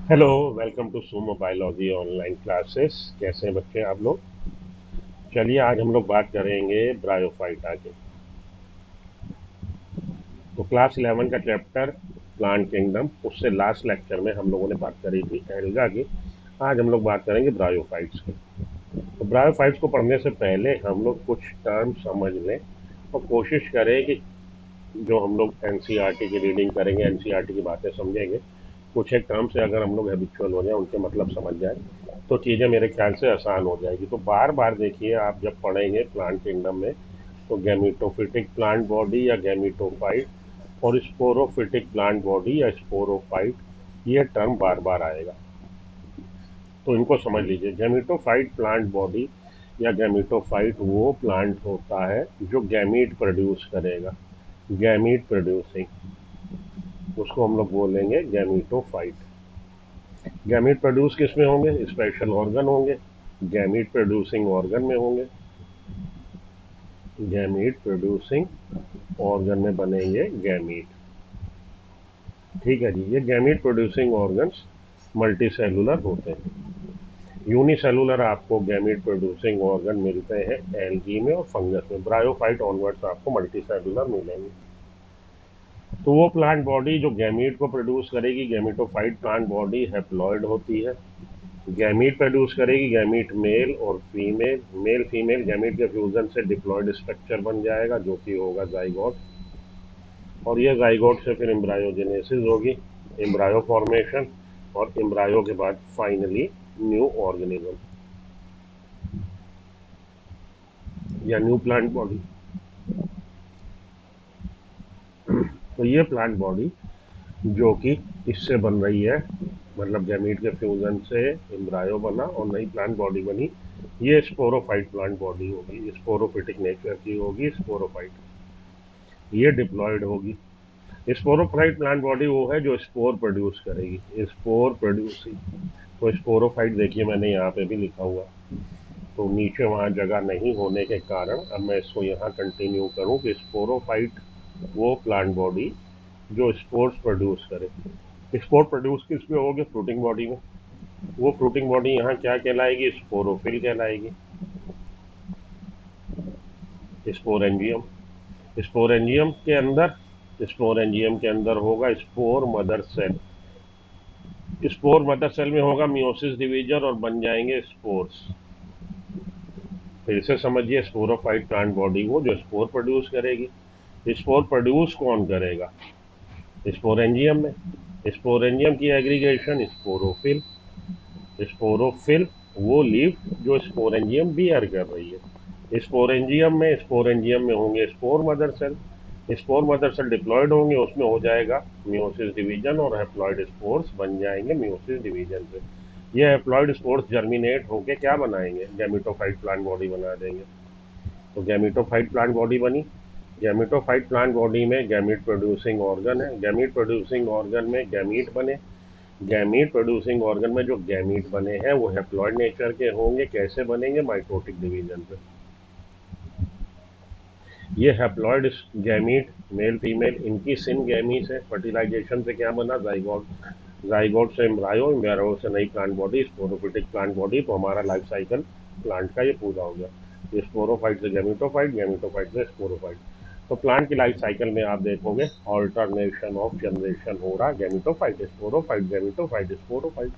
Hello. Welcome to Sumo biology online classes. कैसे हैं बच्चे आप लोग? चलिए आज हम लोग बात करेंगे ब्रायोफाइटा के। तो क्लास 11 का चैप्टर प्लांट किंगडम, उससे लास्ट लेक्चर में हम लोगों ने बात करी थी एल्गा की। आज हम लोग बात करेंगे ब्रायोफाइट्स की। तो ब्रायोफाइट्स को पढ़ने से पहले हम लोग कुछ टर्म समझ लें और कोशिश करें कि जो हम लोग एनसीईआरटी की रीडिंग करेंगे, एनसीईआरटी की बातें समझेंगे, कुछ एक टर्म से अगर हम लोग हैबिचुअल हो जाए, उनके मतलब समझ जाए, तो चीज़ें मेरे ख्याल से आसान हो जाएगी। तो बार बार देखिए, आप जब पढ़ेंगे प्लांट किंगडम में, तो गैमीटोफिटिक प्लांट बॉडी या गैमीटोफाइट और स्पोरोफिटिक प्लांट बॉडी या स्पोरोफाइट, ये टर्म बार बार आएगा। तो इनको समझ लीजिए। गैमीटोफाइट प्लांट बॉडी या गैमीटोफाइट वो प्लांट होता है जो गैमीट प्रोड्यूस करेगा। गैमीट प्रोड्यूसिंग, उसको हम लोग बोलेंगे गैमीटोफाइट। गैमीट प्रोड्यूस किस में होंगे? स्पेशल ऑर्गन होंगे। गैमीट प्रोड्यूसिंग ऑर्गन में होंगे। गैमीट प्रोड्यूसिंग ऑर्गन में बनेंगे गैमीट। ठीक है जी। ये gamete producing organs multi cellular होते हैं। यूनिसेलुलर आपको गैमीट प्रोड्यूसिंग ऑर्गन मिलते हैं एल्गी में और फंगस में। ब्रायोफाइट ऑनवर्ड्स आपको मल्टी सेलुलर मिलेंगे। तो वो प्लांट बॉडी जो गैमीट को प्रोड्यूस करेगी, गैमीटोफाइट प्लांट बॉडी हैप्लॉइड होती है। गैमीट प्रोड्यूस करेगी, गैमीट मेल और फीमेल। मेल फीमेल गैमीट के फ्यूजन से डिप्लॉयड स्ट्रक्चर बन जाएगा, जो कि होगा जाइगोट। और ये जाइगोट से फिर एम्ब्रायोजेनेसिस होगी, एम्ब्रायो फॉर्मेशन, और एम्ब्रायो के बाद फाइनली न्यू ऑर्गेनिज्म या न्यू प्लांट बॉडी। तो ये प्लांट बॉडी जो कि इससे बन रही है, मतलब गैमीट के फ्यूजन से एम्ब्रायो बना और नई प्लांट बॉडी बनी, ये स्पोरोफाइट प्लांट बॉडी होगी। स्पोरोफिटिक नेचर की होगी स्पोरोफाइट। ये डिप्लॉयड होगी। स्पोरोफाइट प्लांट बॉडी वो है जो स्पोर प्रोड्यूस करेगी, स्पोर प्रोड्यूसिंग। तो स्पोरोफाइट देखिए मैंने यहाँ पे भी लिखा हुआ, तो नीचे वहाँ जगह नहीं होने के कारण अब मैं इसको यहाँ कंटिन्यू करूँ कि स्पोरोफाइट वो प्लांट बॉडी जो स्पोर्स प्रोड्यूस करे। स्पोर प्रोड्यूस किस में होगी? फ्रूटिंग बॉडी में। वो फ्रूटिंग बॉडी यहाँ क्या कहलाएगी? स्पोरोफिल कहलाएगी। स्पोरेंजियम। स्पोरेंजियम के अंदर, स्पोरेंजियम के अंदर होगा spore mother cell. Spore mother cell में होगा मियोसिस डिवीजन और बन जाएंगे स्पोर्स। फिर से समझिए, स्पोरोफाइट प्लांट बॉडी वो जो स्पोर प्रोड्यूस करेगी। स्पोर प्रोड्यूस कौन करेगा? स्पोरेंजियम में। स्पोरेंजियम की एग्रीगेशन स्पोरोफिल। स्पोरोफिल वो लीफ जो स्पोरेंजियम बियर कर रही है। स्पोरेंजियम में होंगे spore mother cell. Spore mother cell diploid होंगे, उसमें हो जाएगा मियोसिस डिवीजन और हैप्लॉइड स्पोर्स बन जाएंगे मियोसिस डिवीजन से। ये हैप्लॉइड स्पोर्स जर्मिनेट होके क्या बनाएंगे? गैमेटोफाइट प्लांट बॉडी बना देंगे। तो गैमेटोफाइट प्लांट बॉडी बनी। गैमेटोफाइट प्लांट बॉडी में गैमीट प्रोड्यूसिंग ऑर्गन है। गैमीट प्रोड्यूसिंग ऑर्गन में गैमीट बने। गैमीट प्रोड्यूसिंग ऑर्गन में जो गैमीट बने हैं वो हैप्लॉइड नेचर के होंगे। कैसे बनेंगे? माइटोटिक डिवीजन से। ये हैप्लॉइड गैमीट, मेल फीमेल, इनकी सिन गैमी से फर्टिलाइजेशन से क्या बना? जाइगोट। जाइगोट से एम्ब्रायो, एम्ब्रायो से नई plant body, sporophytic plant body. तो हमारा लाइफ साइकिल प्लांट का ये पूरा हो गया। ये स्पोरोफाइट से गैमीटोफाइट, गैमीटोफाइट से स्पोरोफाइट। तो प्लांट की लाइफ साइकिल में आप देखोगे ऑल्टरनेशन ऑफ जनरेशन हो रहा, गैमीटोफाइट स्पोरोफाइट, गैमीटोफाइट स्पोरोफाइट।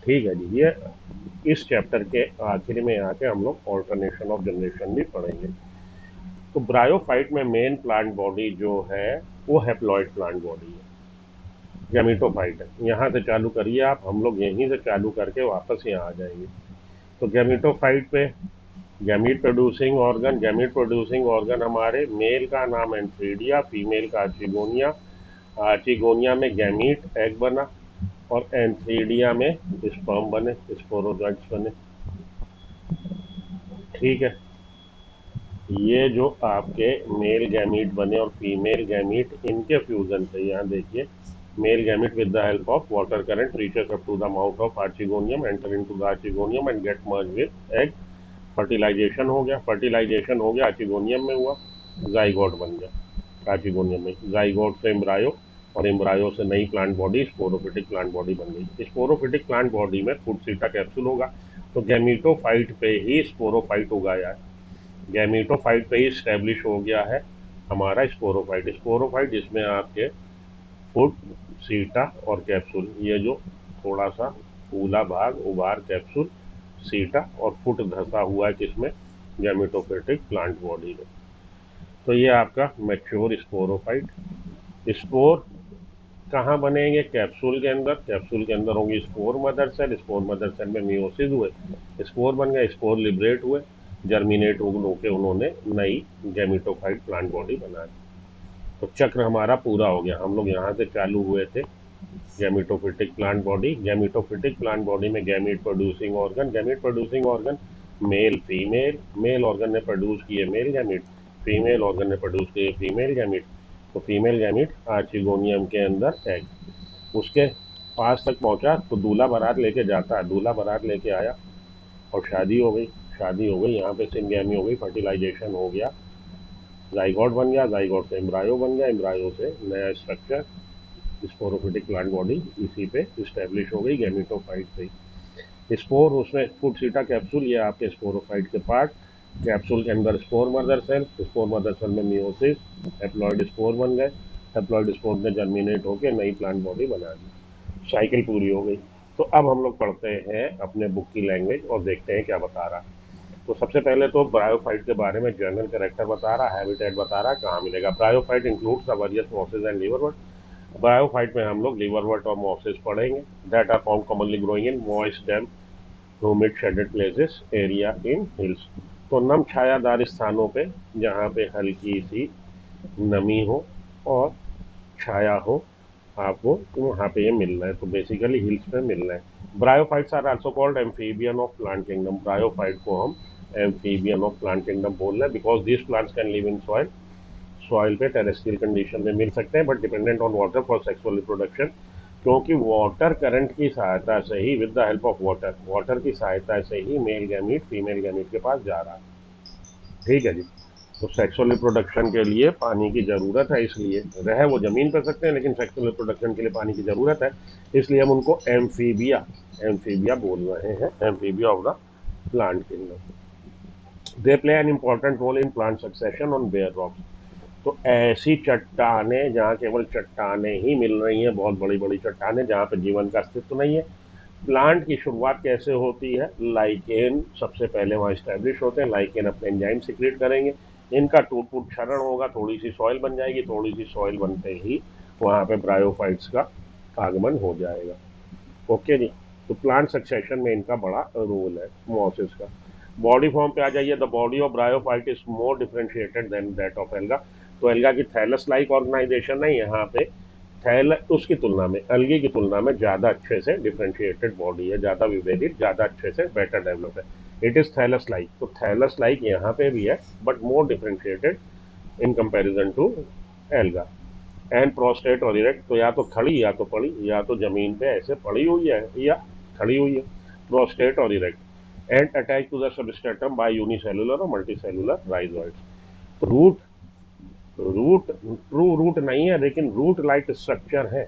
ठीक है जी। ये इस चैप्टर के आखिर में आके हम लोग ऑल्टरनेशन ऑफ जनरेशन भी पढ़ेंगे। तो ब्रायोफाइट में मेन प्लांट बॉडी जो है वो हैप्लॉइड प्लांट बॉडी है, गैमीटोफाइट है। यहाँ से चालू करिए आप, हम लोग यहीं से चालू करके वापस यहाँ आ जाएंगे। तो गैमीटोफाइट पे gamete producing organ, gamete producing organ हमारे मेल का नाम एंथ्रीडिया, फीमेल का आर्चिगोनिया। आर्चिगोनिया में गैमीट एग बना और एंथ्रीडिया में स्पर्म बने, स्पोरोजॉइट्स बने। ठीक है। ये जो आपके मेल गैमीट बने और फीमेल गैमीट, इनके फ्यूजन से यहाँ देखिए, male gamete with the help of water current reaches up to the mouth of archegonium, enter into the archegonium and get merge with egg. Fertilisation हो गया, फर्टिलाइजेशन हो गया, आर्चिगोनियम में हुआ, जाइगोट बन गया। आर्चिगोनियम में जाइगोट से एम्ब्रायो, और एम्ब्रायो से नई plant body sporophytic plant body बन गई। स्पोरोफिटिक प्लांट बॉडी में फुटसीटा कैप्सूल होगा, तो गैमीटोफाइट पे ही स्पोरोफाइट उगाया है, गैमीटोफाइट पे ही स्टैब्लिश हो गया है हमारा स्पोरोफाइट। स्पोरोफाइट जिसमें आपके फुट, सीटा और कैप्सूल, ये जो थोड़ा सा फूला भाग, उभार, कैप्सूल, सीटा और फुट धंसा हुआ है किसमें, गैमेटोफिटिक प्लांट बॉडी में। तो ये आपका मैच्योर स्पोरोफाइट। स्पोर कहाँ बनेंगे, कैप्सूल के अंदर, कैप्सूल के अंदर होंगी spore mother cell, spore mother cell में मियोसिस हुए, स्पोर बन गए, स्पोर लिबरेट हुए, जर्मिनेट होके उन्होंने नई गैमेटोफाइट प्लांट बॉडी बना दी। तो चक्र हमारा पूरा हो गया। हम लोग यहाँ से चालू हुए थे gametophytic plant body. Gametophytic plant body में gamete producing organ, gamete producing organ male female, male organ ने प्रोड्यूस किए मेल गैमेट, फीमेल ऑर्गन ने प्रोड्यूस किए फीमेल गैमेट। तो फीमेल गैमेट आर्चिगोनियम के अंदर एग, उसके पास तक पहुंचा तो दूल्हा बारात लेके जाता है, दूल्हा बारात लेके आया और शादी हो गई, शादी हो गई, यहाँ पे सिंगैमी हो गई, फर्टिलाइजेशन हो गया, जाइगोट बन गया, जाइगोट से एम्ब्रायो बन गया, एम्ब्रायो से नया स्ट्रक्चर स्पोरोफिटिक प्लांट बॉडी इसी पे इस्टेब्लिश हो गई गैमेटोफाइट से। स्पोर उसमें फुटसीटा कैप्सूल, ये आपके स्पोरोफाइट के पार्ट, कैप्सूल के अंदर spore mother cell, spore mother cell में मियोसिस, हैप्लॉइड स्पोर बन गए, हैप्लॉइड स्पोर ने जर्मिनेट होकर नई प्लांट बॉडी बना दी, साइकिल पूरी हो गई। तो अब हम लोग पढ़ते हैं अपने बुक की लैंग्वेज और देखते हैं क्या बता रहा है। तो सबसे पहले तो ब्रायोफाइट के बारे में जनरल कैरेक्टर बता रहा है, हैबिटेट बता रहा है, कहाँ मिलेगा। Bryophyte includes various mosses and liverwort. Bryophyte में हम लोग लिवरवर्ट और मॉसेस पढ़ेंगे। That are found commonly growing in moist damp humid shaded places area in hills. तो नम छायादार स्थानों पे जहाँ पे हल्की सी नमी हो और छाया हो आपको, तो वहाँ पे ये मिल रहा है। तो बेसिकली हिल्स पे मिल रहा है। Bryophytes are also called amphibian of plant kingdom. Bryophyte को हम एम्फीबियन ऑफ प्लांट किंगडम बोल रहे हैं because this plants can live in soil, soil पे टेरेस्ट्रियल कंडीशन में मिल सकते हैं, but dependent on water for sexual reproduction, क्योंकि वाटर करंट की सहायता से ही, with the help of water, water की सहायता से ही मेल गैमीट फीमेल गैमीट के पास जा रहा है। ठीक है जी। तो सेक्सुअल रिप्रोडक्शन के लिए पानी की ज़रूरत है, इसलिए रह वो ज़मीन पर सकते हैं, लेकिन सेक्सुअल रिप्रोडक्शन के लिए पानी की ज़रूरत है, इसलिए हम उनको एम्फीबिया, एम्फीबिया बोल रहे हैं, amphibia of the plant kingdom. They play an important role in plant succession on bare rocks. तो ऐसी चट्टानें जहाँ केवल चट्टानें ही मिल रही हैं, बहुत बड़ी बड़ी चट्टानें जहाँ पे जीवन का अस्तित्व नहीं है। प्लांट की शुरुआत कैसे होती है, लाइकेन सबसे पहले वहाँ स्टैब्लिश होते हैं, लाइकेन अपने एंजाइम सिक्रिएट करेंगे, इनका टूट फूट क्षरण होगा, थोड़ी सी सॉइल बन जाएगी, थोड़ी सी सॉइल बनते ही वहाँ पे ब्रायोफाइट्स का आगमन हो जाएगा। ओके जी। तो प्लांट सक्सेशन में इनका बड़ा रोल है मोसिस का। बॉडी फॉर्म पे आ जाइए। The body of bryophyte is more differentiated than that of alga. तो एल्गा की थैलस लाइक ऑर्गेनाइजेशन है, यहाँ पे थैल उसकी तुलना में, अलगी की तुलना में ज़्यादा अच्छे से डिफरेंशिएटेड बॉडी है, ज़्यादा विभेदित, ज़्यादा अच्छे से बेटर डेवलप है। It is thallus like. तो थैलस लाइक यहाँ पे भी है, but more differentiated in comparison to alga. And prostrate और इरेक्ट, तो या तो खड़ी या तो पड़ी, या तो जमीन पे ऐसे पड़ी हुई है या खड़ी हुई है, प्रोस्टेट और erect. And attach to the substratum by unicellular और multicellular rhizoids. Root, root true root नहीं है, लेकिन रूट लाइक स्ट्रक्चर है,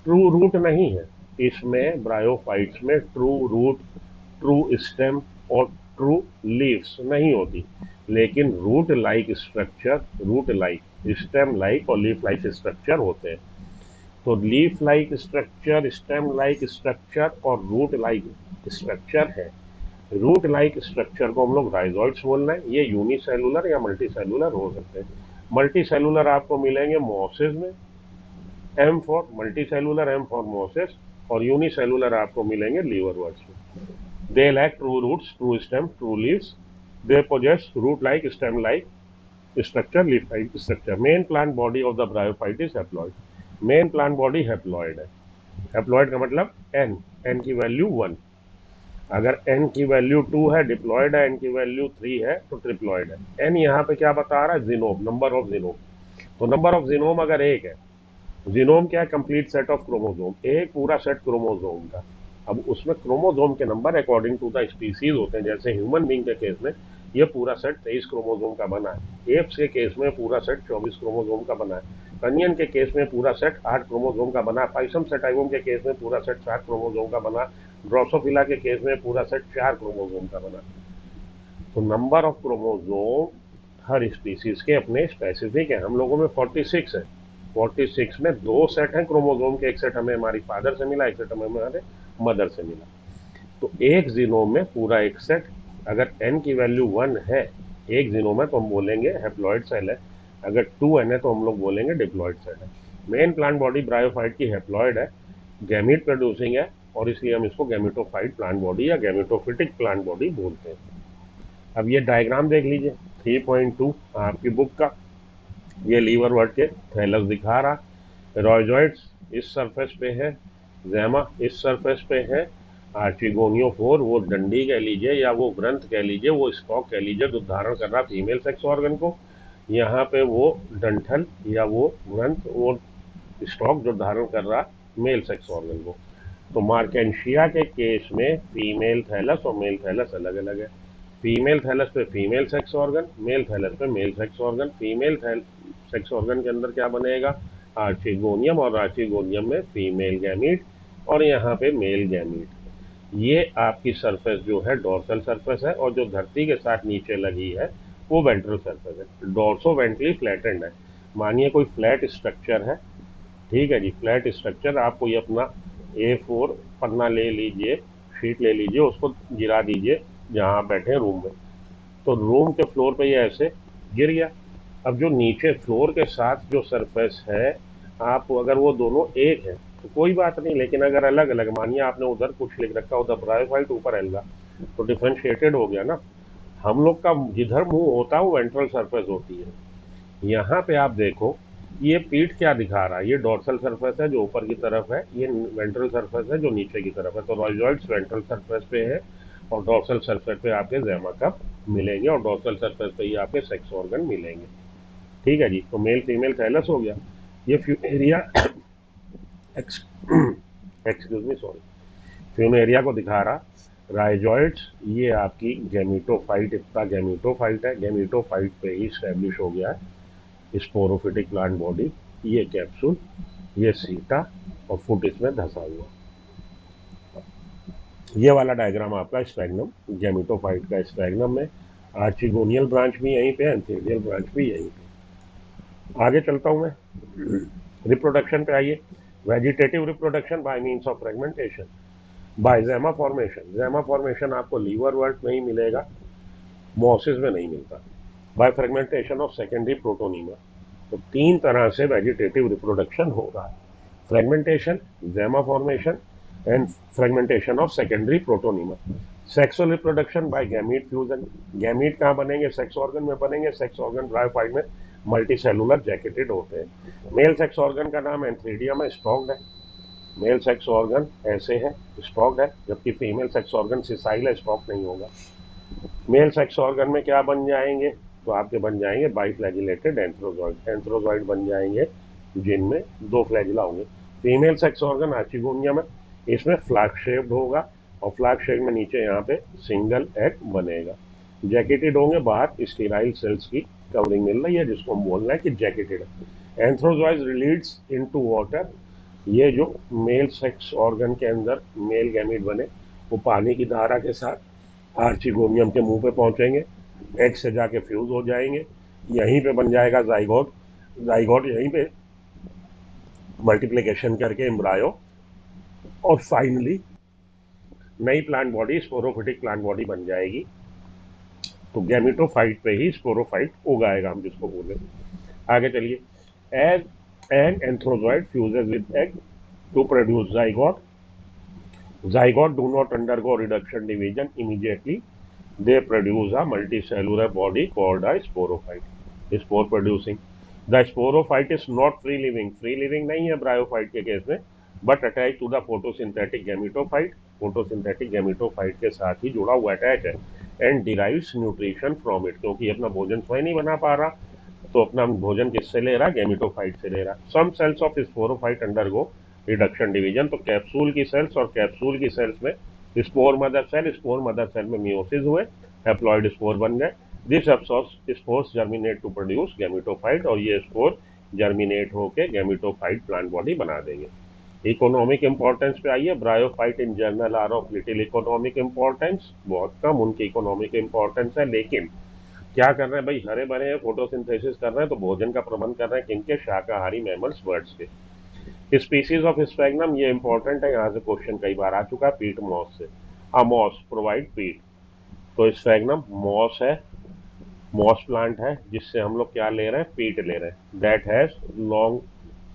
ट्रू रूट नहीं है इसमें। ब्रायोफाइट्स में ट्रू रूट, ट्रू स्टेम और ट्रू लीव्स नहीं होती, लेकिन root like structure, root like, stem like और लीफ लाइक स्ट्रक्चर होते हैं। तो leaf like structure, stem like structure और रूट लाइक स्ट्रक्चर है। रूट लाइक स्ट्रक्चर को हम लोग राइजोइड्स बोल रहे हैं। ये यूनिसेलुलर या मल्टी सेलुलर हो सकते हैं। मल्टी सेलुलर आपको मिलेंगे मोसिस में, M for multicellular, M for mosses, और यूनिसेलुलर आपको मिलेंगे लीवरवर्ट्स में। They lack true roots, true stem, true leaves. They possess root like, stem like structure, leaf like structure. Main plant body of the bryophyte is haploid. Main plant body haploid है। हैप्लॉइड का मतलब N, N की value 1। अगर N की value 2 है diploid है, N की वैल्यू 3 है तो ट्रिप्लॉयड है। एन यहाँ पे क्या बता रहा है, जीनोम, नंबर ऑफ जीनोम। तो नंबर ऑफ जीनोम अगर 1 है, जीनोम क्या है, कंप्लीट सेट ऑफ क्रोमोजोम, एक पूरा सेट क्रोमोजोम का। अब उसमें क्रोमोजोम के number according to the species होते हैं। जैसे ह्यूमन बींग के केस में ये पूरा सेट 23 क्रोमोजोम का बना है, एप्स के केस में पूरा सेट 24 क्रोमोजोम का बना है। अनियन के केस में पूरा सेट 8 क्रोमोसोम का बना, पाइसम सेटाइवम के केस में पूरा सेट 7 क्रोमोसोम का बना, ड्रोसोफिला के केस में पूरा सेट 4 क्रोमोसोम का बना। तो number of chromosome her species के अपने स्पेसिफिक है। हम लोगों में 46 है, 46 में 2 सेट हैं क्रोमोसोम के, एक सेट हमें हमारी फादर से मिला, एक सेट हमें हमारे मदर से मिला। तो एक जीनोम में पूरा एक सेट, अगर n की वैल्यू 1 है एक जीनोम है तो हम बोलेंगे हैप्लॉइड सेल है, अगर 2n है तो हम लोग बोलेंगे डिप्लॉइड सेल है। मेन प्लांट बॉडी ब्रायोफाइट की हैप्लॉइड है, गैमीट प्रोड्यूसिंग है, और इसलिए हम इसको गैमेटोफाइट प्लांट बॉडी या गैमेटोफिटिक प्लांट बॉडी बोलते हैं। अब ये डायग्राम देख लीजिए 3.2 आपकी बुक का, ये लीवर वर्ड के थैलस दिखा रहा, रॉयजॉइड्स इस सरफेस पे है, जैमा इस सरफेस पे है, आर्चिगोनियोफोर वो डंडी कह लीजिए या वो ग्रंथ कह लीजिए, वो स्टॉक कह लीजिए जो धारण कर रहा फीमेल सेक्स ऑर्गन को, यहाँ पे वो डंठल या वो ग्रंथ वो स्टॉक जो धारण कर रहा मेल सेक्स ऑर्गन को। तो मार्केंशिया के केस में फीमेल थैलस और मेल थैलस अलग अलग है। फीमेल थैलस पे female sex organ, male thallus पे male sex organ. Female sex organ के अंदर क्या बनेगा, आर्चिगोनियम, और आर्चिगोनियम में फीमेल गैमीट और यहाँ पे मेल गैमीट। ये आपकी सरफेस जो है डोर्सल सरफेस है, और जो धरती के साथ नीचे लगी है वो वेंट्रल सरफेस है। डोर्सो वेंट्रली फ्लैटेंड है। मानिए कोई फ्लैट स्ट्रक्चर है, ठीक है जी, फ्लैट स्ट्रक्चर, आप कोई अपना A4 पन्ना ले लीजिए, शीट ले लीजिए, उसको गिरा दीजिए जहाँ आप बैठे हैं रूम में, तो रूम के फ्लोर पे ये ऐसे गिर गया। अब जो नीचे फ्लोर के साथ जो सरफेस है, आप अगर वो दोनों एक है तो कोई बात नहीं, लेकिन अगर अलग अलग, मानिए आपने उधर कुछ लिख रखा, उधर ब्रायोफाइट ऊपर एल्गा, तो डिफ्रेंशिएटेड हो गया ना। हम लोग का जिधर मुंह होता है वो वेंट्रल सरफेस होती है। यहाँ पे आप देखो ये पीठ क्या दिखा रहा है, ये डोर्सल सरफेस है जो ऊपर की तरफ है, ये वेंट्रल सरफेस है जो नीचे की तरफ है। तो रॉयजॉइड्स वेंट्रल सरफेस पे है और डोर्सल सरफेस पे आपके ज़ैमा कप मिलेंगे, और डोर्सल सरफेस पे ही आपके सेक्स ऑर्गन मिलेंगे। ठीक है जी, तो मेल फीमेल थैलस हो गया। ये फ्यूमेरिया एक्सक्यूज मी सॉरी, फ्यूमेरिया को दिखा रहा। राइजॉइड्स ये आपकी गैमीटोफाइट, इतना गैमीटोफाइट है, गैमीटोफाइट पे ही स्टैब्लिश हो गया है स्पोरोफिटिक प्लांट बॉडी। ये कैप्सूल, ये सीटा, और फुट इसमें धंसा हुआ। ये वाला डायग्राम आपका स्पैग्नम, गैमीटोफाइट का स्पैग्नम में आर्चिगोनियल ब्रांच भी यहीं पे है, एंथेरियल ब्रांच भी यहीं पे। आगे चलता हूं मैं, रिप्रोडक्शन पे आइए। Vegetative reproduction by means of fragmentation by gemma formation. Gemma formation आपको लीवर वर्ट में ही मिलेगा, मोसिस में नहीं मिलता। By fragmentation of secondary protonema. तो 3 तरह से वेजिटेटिव रिप्रोडक्शन हो रहा है, fragmentation, gemma formation and fragmentation of secondary protonema. Sexual reproduction by gamete fusion. Gamete कहाँ बनेंगे, सेक्स ऑर्गन में बनेंगे। सेक्स ऑर्गन ब्रायोफाइट में मल्टी सेलुलर जैकेटेड होते हैं। मेल सेक्स ऑर्गन का नाम एंथ्रीडियम है, स्टॉक्ड है। मेल सेक्स ऑर्गन ऐसे है, स्टॉक्ड है, जबकि फीमेल सेक्स ऑर्गन सिसाइल है, स्टॉक नहीं होगा। मेल सेक्स ऑर्गन में क्या बन जाएंगे, तो आपके बन जाएंगे बाइफ्लैजिलेटेड एंथ्रोजॉइड। एंथ्रोजॉइड बन जाएंगे जिनमें 2 फ्लैजिला होंगे। फीमेल सेक्स ऑर्गन आर्चिगोनियम है, इसमें फ्लैग शेप्ड होगा, और फ्लैग शेप में नीचे यहाँ पे सिंगल एग बनेगा। जैकेटेड होंगे, बाहर स्टीराइल सेल्स की कवरिंग मिल रही है, जिसको हम बोल रहे हैं कि जैकेटेड है। एंथ्रोजॉइड रिलीड्स इनटू वाटर। ये जो मेल सेक्स ऑर्गन के अंदर मेल गैमीट बने, वो पानी की धारा के साथ आर्चिगोनियम के मुंह पे पहुंचेंगे, एग से जाके फ्यूज हो जाएंगे, यहीं पे बन जाएगा जाइगोट। जाइगोट यहीं पे मल्टीप्लिकेशन करके एम्ब्रायो, और फाइनली नई plant body sporophytic plant body बन जाएगी। तो गैमेटोफाइट पे ही स्पोरोफाइट उगाएगा, हम जिसको बोले। आगे चलिए। Egg and antherozoid fuses with egg to produce zygote. Zygote do not undergo reduction division immediately. They produce a multicellular body called a sporophyte. Spore producing. The sporophyte is not free living. Free living नहीं है bryophyte के case में, but attached to the photosynthetic gametophyte. photosynthetic gametophyte के साथ ही जुड़ा हुआ attach है, and derives nutrition from it. क्योंकि अपना भोजन स्वयं नहीं बना पा रहा, तो अपना भोजन किससे ले रहा, गैमेटोफाइट से ले रहा। Some cells of sporophyte undergo reduction division. तो कैप्सूल की सेल्स और कैप्सूल की सेल्स में स्पोर मदर सेल में मियोसिस हुए, हैप्लॉइड स्पोर बन गए। This absorbs spores germinate to produce gametophyte, और ये स्पोर जर्मिनेट होके गैमेटोफाइट प्लांट बॉडी बना देंगे। इकोनॉमिक इंपॉर्टेंस पे आइए। Bryophyte in general are of little economic importance, बहुत कम उनकी इकोनॉमिक इंपॉर्टेंस है, लेकिन क्या कर रहे हैं भाई, हरे भरे हैं, फोटोसिंथेसिस कर रहे हैं, तो भोजन का प्रबंध कर रहे हैं किनके, शाकाहारी मैमल्स, बर्ड्स के। स्पीसीज ऑफ स्फैग्नम, ये इंपॉर्टेंट है, यहाँ से क्वेश्चन कई बार आ चुका है, पीट मॉस से। अ मॉस प्रोवाइड पीट, तो स्फैग्नम मॉस है, मॉस प्लांट है, जिससे हम लोग क्या ले रहे हैं, पीट ले रहे हैं। That has long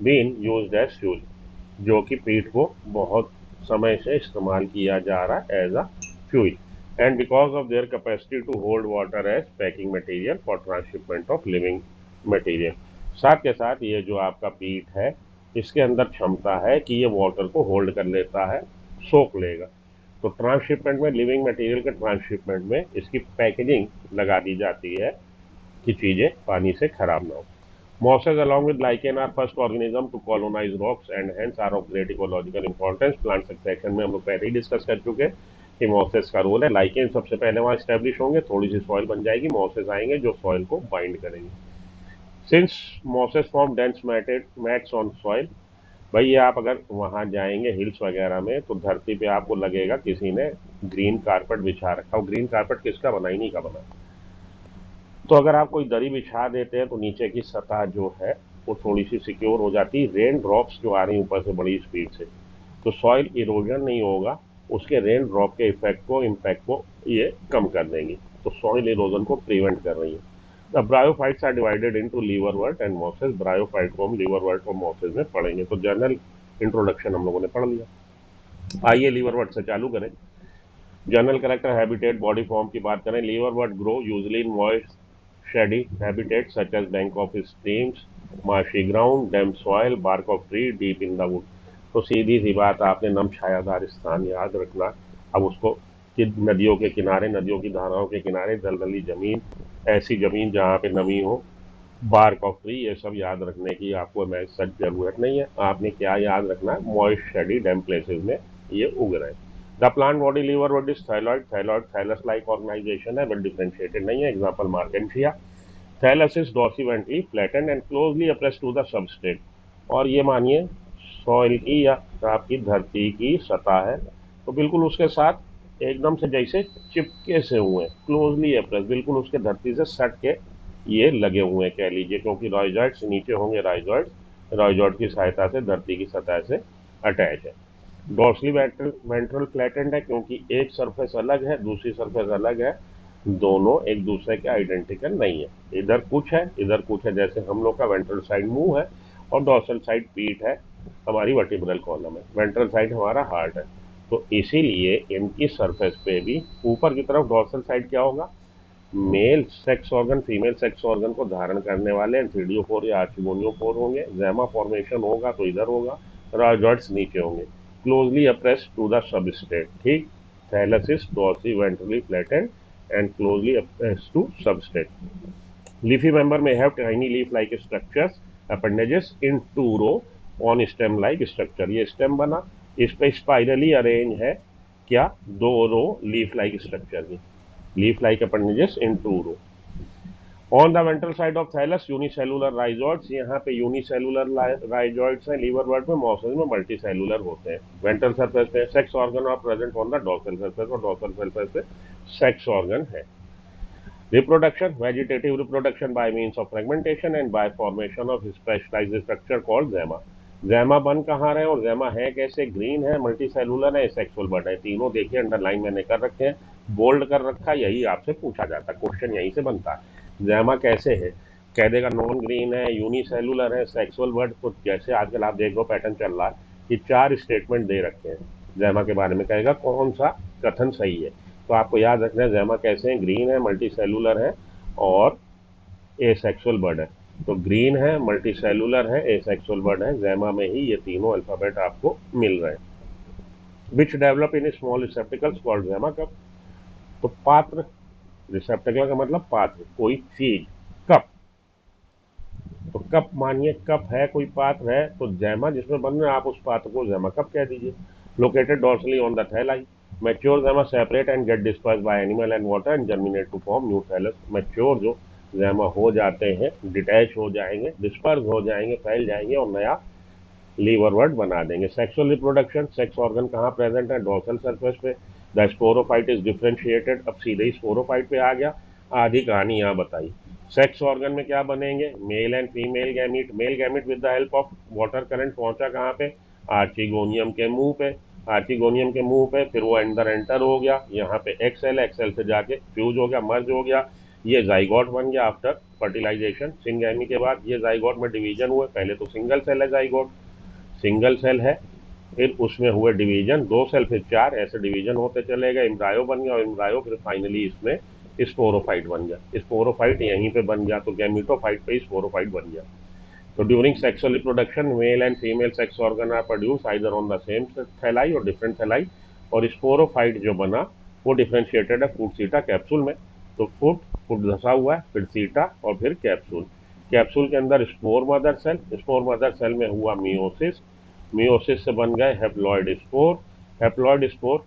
been used as fuel, जो कि पीट को बहुत समय से इस्तेमाल किया जा रहा है as a fuel. And because of their capacity to hold water as packing material for transshipment of living material. साथ के साथ ये जो आपका पीट है, इसके अंदर क्षमता है कि ये वाटर को होल्ड कर लेता है, सोख लेगा। तो ट्रांसशिपमेंट में, लिविंग मटेरियल के ट्रांसशिपमेंट में इसकी पैकेजिंग लगा दी जाती है कि चीज़ें पानी से खराब ना हो। Mosses along with lichen are first organism to colonize rocks and hence are of great ecological importance. Plant succession में हम लोग पहले ही डिस्कस कर चुके हैं कि मॉसेस का रोल है। लाइकेन सबसे पहले वहाँ स्टैब्लिश होंगे, थोड़ी सी सॉइल बन जाएगी, मॉसेस आएंगे जो सॉइल को बाइंड करेंगे। Since mosses form dense mats on soil, भाई ये आप अगर वहाँ जाएंगे हिल्स वगैरह में, तो धरती पे आपको लगेगा किसी ने ग्रीन कारपेट बिछा रखा हो। ग्रीन कारपेट किसका बना, इन्हीं का बना। तो अगर आप कोई दरी बिछा देते हैं तो नीचे की सतह जो है वो थोड़ी सी सिक्योर हो जाती है। रेन ड्रॉप्स जो आ रही ऊपर से बड़ी स्पीड से, तो सॉइल इरोजन नहीं होगा, उसके रेन ड्रॉप के इम्पैक्ट को ये कम कर देंगी, तो सॉइल इरोजन को प्रिवेंट कर रही है। The bryophytes are divided into liverwort and mosses. Bryophyte को हम लीवरवर्ट और मॉसेस में पढ़ेंगे। तो जनरल इंट्रोडक्शन हम लोगों ने पढ़ लिया। आइए लीवरवर्ट से चालू करें। General character, habitat, body form की बात करें, liverwort grow usually in moist shady habitats such as bank of streams, marshy ground, damp soil, bark of tree, deep in the wood। तो सीधी सी बात, आपने नम छायादार स्थान याद रखना। अब उसको कि नदियों के किनारे, नदियों की धाराओं के किनारे, दलदली जमीन, ऐसी जमीन जहाँ पे नमी हो, बार्क ऑफ ट्री, ये सब याद रखने की आपको मैं सच जरूरत नहीं है। आपने क्या याद रखना है, मॉइस्ट शेडी डैम्प प्लेसेस में ये उग रहे हैं। The plant body liverwort is thalloid. Thalloid thallus like organisation है, बट डिफरेंशिएटेड नहीं है। Example Marchantia. Thallus is dorsiventrally flattened and closely appressed to the substrate. और ये मानिए सॉइल की या आपकी धरती की सतह है, तो बिल्कुल उसके साथ एकदम से जैसे चिपके से हुए, क्लोजली अप्रेस, बिल्कुल उसके धरती से सट के ये लगे हुए हैं कह लीजिए, क्योंकि राइजॉइड्स नीचे होंगे, राइजॉइड की सहायता से धरती की सतह से अटैच है। डॉर्सली वेंट्रल फ्लैटेंड है, क्योंकि एक सरफेस अलग है, दूसरी सरफेस अलग है, दोनों एक दूसरे के आइडेंटिकल नहीं है। इधर कुछ है, इधर कुछ है, जैसे हम लोग का वेंट्रल साइड मुंह है और डॉर्सल साइड पीठ है, हमारी वर्टिब्रल कॉलम है, वेंट्रल साइड हमारा हार्ट है। तो इसीलिए इनकी सरफेस पे भी ऊपर की तरफ डॉर्सल साइड क्या होगा, mail sex organ, female sex organ को धारण करने वाले एंथीडियोफोर या आर्चिगोनियोफोर होंगे। जैमा फॉर्मेशन होगा तो इधर होगा, राइजॉइड्स नीचे होंगे, closely appressed to the substrate. ठीक, thallus is dorsiventrally flattened and closely affixed to substrate. Leafy member may have tiny leaf-like structures, appendages in two row on stem-like structure। ये stem बना, इस पे spirally arrange है क्या, दो रो leaf-like structure की, leaf-like appendages in two row। On the ventral side of thallus unicellular rhizoids, यहाँ पे यूनिसेलुलर राइजॉइड्स हैं। लीवरवर्ट में, मॉसेस में मल्टी सेलुलर होते हैं। वेंट्रल सरफेस पे sex organ are present on the dorsal surface, और डॉर्सल सरफेस पे सेक्स ऑर्गन है। Reproduction, vegetative reproduction by means of fragmentation and by formation of specialised structure called gemma. Gemma बन कहाँ रहे और ज़ैमा है कैसे, ग्रीन है, मल्टी सेलुलर है, सेक्सुअल बर्ड है। तीनों देखिए अंडरलाइन मैंने कर रखे हैं, बोल्ड कर रखा, यही आपसे पूछा जाता है, क्वेश्चन यहीं से बनता है। ज़ैमा कैसे है, कह देगा नॉन ग्रीन है, यूनिसेलुलर है, सेक्सुअल बर्ड। तो जैसे आजकल आप देख लो पैटर्न चल रहा है कि 4 स्टेटमेंट दे रखे हैं ज़ैमा के बारे में, कहेगा कौन सा कथन सही है। तो आपको याद रखना है ज़ैमा कैसे हैं, ग्रीन है, मल्टी सेलुलर है और एसेक्सुअल बर्ड है। तो ग्रीन है, मल्टी सेलुलर है, एसेक्सुअल बर्ड है, ज़ैमा में ही ये तीनों अल्फाबेट आपको मिल रहे हैं। Which develop in small receptacles called gemma cup. तो पात्र, रिसेप्टिकल का मतलब पात्र, कोई चीज, कप। तो कप मानिए कप है, कोई पात्र है, तो ज़ैमा जिसमें बन रहा है आप उस पात्र को ज़ैमा कप कह दीजिए। Located dorsally on the thalli. Mature gemma separate and get disperse by animal and water and germinate to form new thallus. Mature जो ज़ैमा हो जाते हैं, डिटैच हो जाएंगे, डिस्पर्स हो जाएंगे, फैल जाएंगे और नया लीवर वर्ड बना देंगे। सेक्सुअल रिप्रोडक्शन, सेक्स ऑर्गन कहाँ प्रेजेंट है? डोर्सल सरफेस पे। The sporophyte is differentiated. अब सीधे ही स्पोरोफाइट पे आ गया, आधी कहानी यहाँ बताई। सेक्स ऑर्गन में क्या बनेंगे? Mail and female gamete. Mail gamete with the help of water current पहुंचा कहाँ पे? आर्चिगोनियम के मुंह पे। आर्चिगोनियम के मुंह पे फिर वो अंदर एंटर हो गया, यहाँ पे एक्सेल, एक्सेल से जाके फ्यूज हो गया, मर्ज हो गया, ये जाइगोट बन गया आफ्टर फर्टिलाइजेशन। सिंगैमी के बाद ये जाइगोट में डिवीजन हुए, पहले तो सिंगल सेल है जाइगोट, सिंगल सेल है, फिर उसमें हुए डिवीजन, 2 सेल फिर 4, ऐसे डिवीजन होते चले गए, एम्ब्रायो बन गया और एम्ब्रायो फिर फाइनली इसमें स्पोरोफाइट बन गया। स्पोरोफाइट यहीं पे बन गया तो गैमीटोफाइट पे स्पोरोफाइट बन गया। तो during sexual reproduction male and female sex organ are produce either on the same thalli और डिफरेंट थैलाई, और स्पोरोफाइट जो बना वो डिफ्रेंशिएटेड है फूट सीटा कैप्सूल में। तो फुट फुट धसा हुआ है, फिर सीटा और फिर कैप्सूल। कैप्सूल के अंदर spore mother cell, spore mother cell में हुआ मियोसिस, मियोसिस से बन गए हैप्लॉइड स्पोर, हैप्लॉइड स्पोर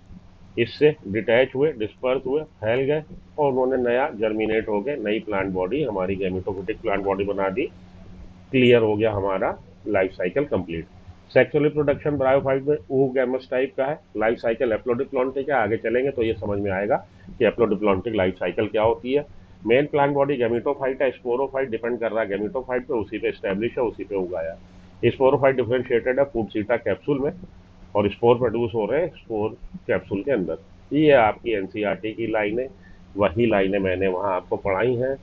इससे डिटैच हुए, डिस्पर्स हुए, फैल गए और उन्होंने नया जर्मिनेट हो गए, नई प्लांट बॉडी, हमारी गैमेटोफिटिक प्लांट बॉडी बना दी। क्लियर हो गया हमारा life cycle complete. Sexual reproduction bryophyte में oogamous टाइप का है, लाइफ साइकिल एप्लोडिप्लॉन्टिक है। आगे चलेंगे तो ये समझ में आएगा कि एप्लोडिप्लॉन्टिक लाइफ साइकिल क्या होती है। मेन प्लांट बॉडी गैमेटोफाइट है, स्पोरोफाइट डिपेंड कर रहा है गैमेटोफाइट पे, उसी पे स्टैब्लिश है, उसी पे उगाया। स्पोरोफाइट डिफ्रेंशिएटेड है फूड सीटा कैप्सूल में और स्पोर प्रोड्यूस हो रहे हैं स्पोर कैप्सूल के अंदर। ये आपकी एनसीईआरटी की लाइनें, वही लाइनें मैंने वहाँ आपको पढ़ाई हैं।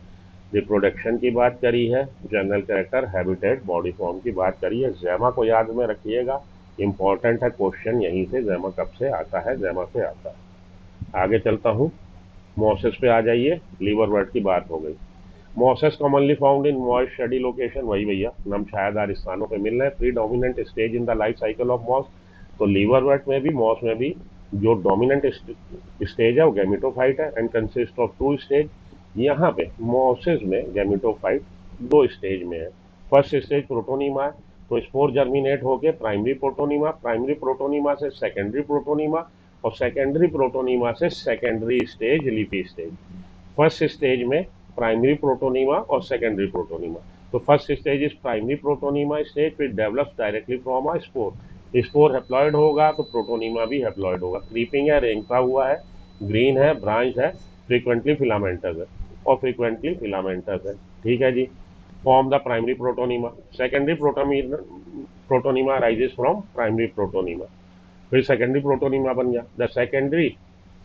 रिप्रोडक्शन की बात करी है, general character, habitat, body form की बात करी है। ज़ैमा को याद में रखिएगा, इंपॉर्टेंट है क्वेश्चन यहीं से, ज़ैमा कब से आता है? ज़ैमा से आता है। आगे चलता हूँ, मोसेस पे आ जाइए, लीवर वर्ड की बात हो गई। Mosses commonly found in moist shady location, वही भैया नम छायादार स्थानों पे मिल रहे हैं। Predominant stage in the life cycle of moss, तो लीवर वर्ड में भी मॉस में भी जो डोमिनेंट स्टेज है वो गैमेटोफाइट है एंड कंसिस्ट ऑफ 2 स्टेज। यहाँ पे मोसेस में गैमेटोफाइट 2 स्टेज में है। फर्स्ट स्टेज प्रोटोनीमा है, तो स्पोर जर्मिनेट होके प्राइमरी प्रोटोनीमा, प्राइमरी प्रोटोनीमा से सेकेंडरी प्रोटोनीमा और सेकेंडरी प्रोटोनीमा से secondary stage leafy stage. First stage में प्राइमरी प्रोटोनीमा और सेकेंडरी प्रोटोनीमा। तो first stage is primary protonema stage, फिर develops directly from a spore. Spore haploid होगा तो protonema भी हैप्लॉइड होगा। क्रीपिंग है, रेंगता हुआ है, ग्रीन है, ब्रांच है, फ्रीक्वेंटली फिलामेंटस है और फ्रीक्वेंटली फिलामेंटस है। ठीक है जी। Form the primary protonema, secondary protonema rises from primary protonema, फिर सेकेंडरी प्रोटोनीमा बन गया। The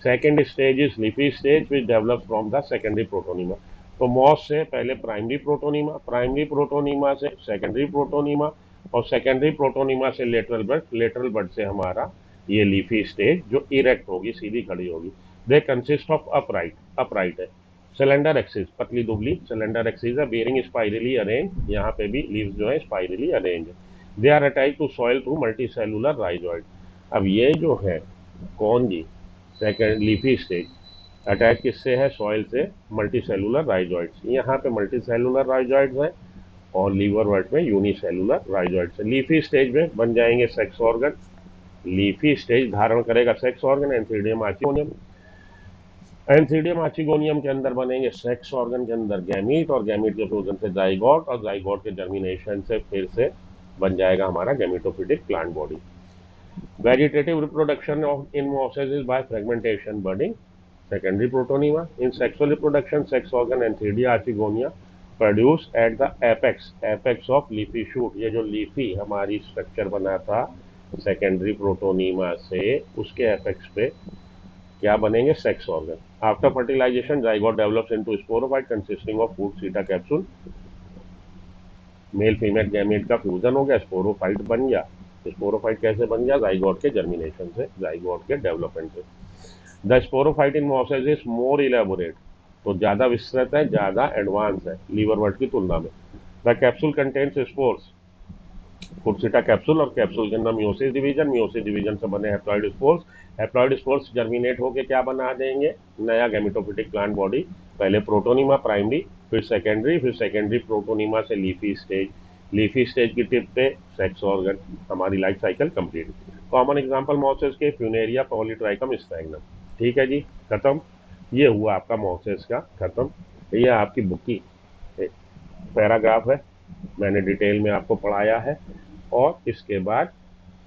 second stage is leafy stage which develop from the secondary protonema. तो मॉस से पहले प्राइमरी प्रोटोनीमा, प्राइमरी प्रोटोनीमा से सेकेंडरी प्रोटोनीमा और secondary protonema से lateral bud, lateral bud से हमारा ये लीफी स्टेज जो इरेक्ट होगी, सीधी खड़ी होगी। They consist of upright, upright है, सिलेंडर एक्सिस, पतली दुबली सिलेंडर एक्सिस है, बेरिंग स्पाइरली अरेंज, यहाँ पे भी लीव्स जो है स्पाइरली अरेंज है। They are attach to soil through multicellular rhizoid. अब ये जो है कौन जी, सेकेंड लीफी स्टेज अटैच किससे है? सॉइल से, मल्टी सेलुलर राइजॉइड्स। यहाँ पे मल्टी सेलुलर राइजॉइड्स है और लीवर वर्ड में यूनिसेलुलर राइजॉइड्स है। लीफी स्टेज में बन जाएंगे सेक्स ऑर्गन, लीफी स्टेज धारण करेगा सेक्स ऑर्गन, एंथीडियम आर्चिगोनियम, एंथीडियम आर्चिगोनियम के अंदर बनेंगे सेक्स ऑर्गन के अंदर गैमीट और गैमीट के फ्यूजन से जाइगोट और जाइगोट के जर्मिनेशन से फिर से बन जाएगा हमारा gametophytic plant body. Vegetative reproduction in mosses is by fragmentation budding. Secondary protonema. In sexual reproduction, sex organ Antheridia archigonia produce at the apex of leafy shoot. ये जो leafy हमारी structure बना था secondary protonema से, उसके apex पे क्या बनेंगे? sex organ. After fertilization, zygote develops into sporophyte consisting of food seta capsule. Male female gamete का फ्यूजन हो गया, स्पोरोफाइट बन गया। स्पोरोफाइट कैसे बन गया? जाइगोट के जर्मिनेशन से, जाइगोट के डेवलपमेंट से। The sporophyte in mosses is more elaborate, तो ज़्यादा विस्तृत है, ज़्यादा एडवांस है लीवर वर्ड की तुलना में। The capsule contains spores, foot seta capsule और कैप्सूल के अंदर मियोसिस डिवीजन, मियोसिस डिवीजन से बने haploid spores, haploid spores germinate होकर क्या बना देंगे? नया गैमेटोफिटिक प्लांट बॉडी। पहले प्रोटोनीमा प्राइमरी, फिर सेकेंडरी प्रोटोनीमा से लीफी स्टेज, लीफी स्टेज की टिप पे सेक्स ऑर्गन, हमारी life cycle complete. Common example mosses के फ्यूनेरिया पॉलीट्राइकम स्पैग्नम। ठीक है जी, खत्म। ये हुआ आपका मॉसेस का खत्म। ये आपकी बुक की पैराग्राफ है, मैंने डिटेल में आपको पढ़ाया है। और इसके बाद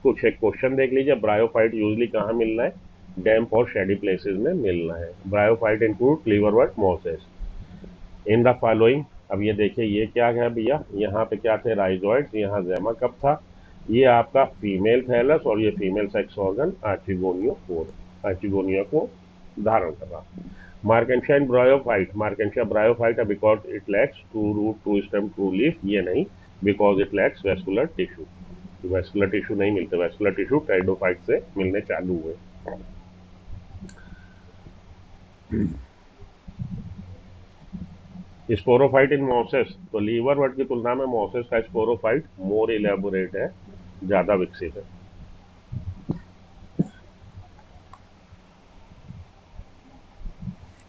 कुछ एक क्वेश्चन देख लीजिए। ब्रायोफाइट यूजली कहाँ मिलना है? डैम्प और शेडी प्लेसेस में मिलना है। Bryophyte include liverwort mosses in the following. अब ये देखिए, ये क्या है भैया, यहाँ पे क्या थे? राइजोइड्स, यहाँ ज़ैमा कप था, ये आपका फीमेल थैलस और ये फीमेल सेक्स ऑर्गन आर्चिगोनिया को धारण कर रहा। Marchantia in bryophyte, Marchantia bryophyte है because it lacks to root, to stem, to leaf, ये नहीं, because it lacks vascular tissue. Vascular tissue नहीं मिलते, वेस्कुलर टिश्यू टाइडोफाइट से मिलने चालू हुए। स्पोरोफाइट इन मॉसेस, तो लीवरवर्ट की तुलना में मॉसेस का स्पोरोफाइट मोर इलेबोरेट है, ज्यादा विकसित है।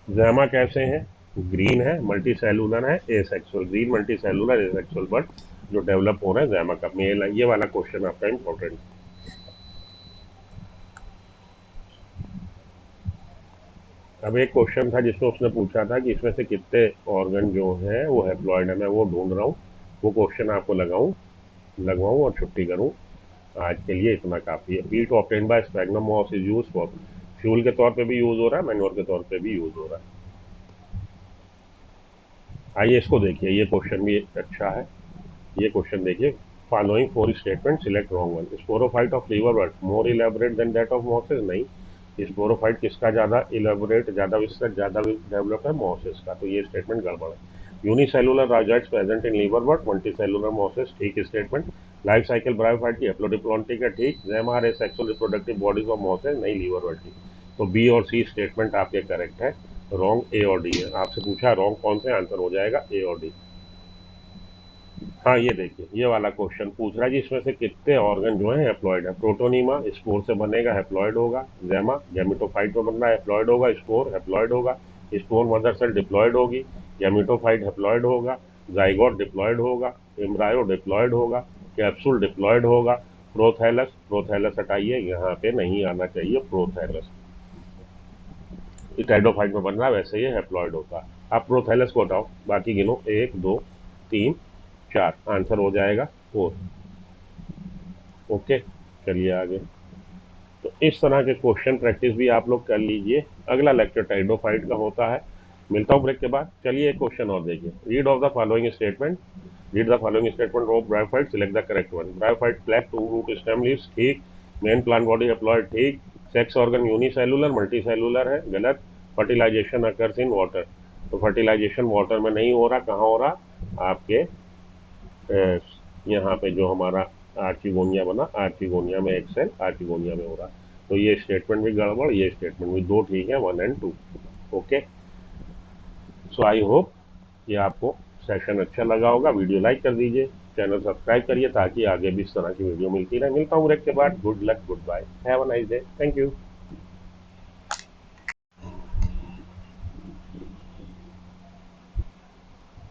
ज़ैमा कैसे हैं? ग्रीन है, मल्टी सेलुलर है, asexual. Green multi cellular asexual but जो डेवलप हो रहे हैं ज़ैमा का मेल है। ये वाला क्वेश्चन आपका इंपॉर्टेंट। अब एक क्वेश्चन था जिसमें उसने पूछा था कि इसमें से कितने ऑर्गन जो हैं वो हैप्लॉइड है। मैं वो ढूंढ रहा हूँ, वो क्वेश्चन आपको लगवाऊँ और छुट्टी करूँ। आज के लिए इतना काफ़ी है। Peat obtained by sphagnum moss is use for fuel के तौर पे भी यूज हो रहा है, मैन्योर के तौर पे भी यूज हो रहा है। आइए इसको देखिए, ये क्वेश्चन भी अच्छा है। ये क्वेश्चन देखिए, following four statement select wrong one. Sporophyte of liverwort more elaborate than that of mosses, नहीं। स्पोरोफाइट किसका ज्यादा इलेबोरेट, ज्यादा विस्तृत, ज्यादा डेवलप है? मॉसेस का। तो ये स्टेटमेंट गड़बड़ है। Unicellular rhizoids present in liverwort, multicellular mosses, ठीक स्टेटमेंट। लाइफ साइकिल ब्रायोफाइट की हैप्लोडिप्लॉन्टिक है, ठीक। Gemma are sexual reproductive bodies of mosses, नहीं लीवरवर्ट की। तो बी और सी स्टेटमेंट आपके करेक्ट है, रॉन्ग ए और डी है। आपसे पूछा रॉन्ग कौन से, आंसर हो जाएगा ए और डी। हाँ, ये देखिए, ये वाला क्वेश्चन पूछ रहा है जी इसमें से कितने ऑर्गन जो है हैप्लॉइड है। प्रोटोनीमा स्पोर से बनेगा, हैप्लॉइड होगा। ज़ैमा गैमेटोफाइट में बनना है, हैप्लॉइड होगा। स्पोर हैप्लॉइड होगा। स्पोर मदर सेल डिप्लॉइड होगी। गैमेटोफाइट हैप्लॉइड होगा। जाइगोट डिप्लॉइड होगा। एम्ब्रायो डिप्लॉइड होगा। कैप्सूल डिप्लॉइड होगा। प्रोथैलस, प्रोथैलस हटाइए, यहाँ पे नहीं आना चाहिए प्रोथैलस। टाइडोफाइट में बन रहा है, वैसे ये हैप्लॉइड होता। आप प्रोथैलस को हटाओ, बाकी गिनो, 1 2 3 4, आंसर हो जाएगा 4। ओके, चलिए आगे। तो इस तरह के क्वेश्चन प्रैक्टिस भी आप लोग कर लीजिए। अगला लेक्चर टाइडोफाइट का होता है। मिलता हूँ ब्रेक के बाद। चलिए एक क्वेश्चन और देखिए। Read of the following statement, read the following statement of bryophyte, select the correct one. Bryophyte flap to root stem leaves, ठीक। मेन प्लांट बॉडी हैप्लॉइड, ठीक। Sex organ unicellular, multi cellular है, गलत। Fertilization occurs in water, तो fertilization water में नहीं हो रहा, कहाँ हो रहा? आपके यहाँ पे जो हमारा आर्चिगोनिया बना, आर्चिगोनिया में एक सेल आर्चिगोनिया में हो रहा। तो ये स्टेटमेंट भी गड़बड़, ये स्टेटमेंट भी, दो ठीक है, 1 और 2। ओके, सो आई होप कि आपको सेशन अच्छा लगा होगा। वीडियो लाइक कर दीजिए, चैनल सब्सक्राइब करिए ताकि आगे भी इस तरह की वीडियो मिलती रहे। मिलता हूँ ब्रेक के बाद। Good luck, goodbye, have a nice day, thank you.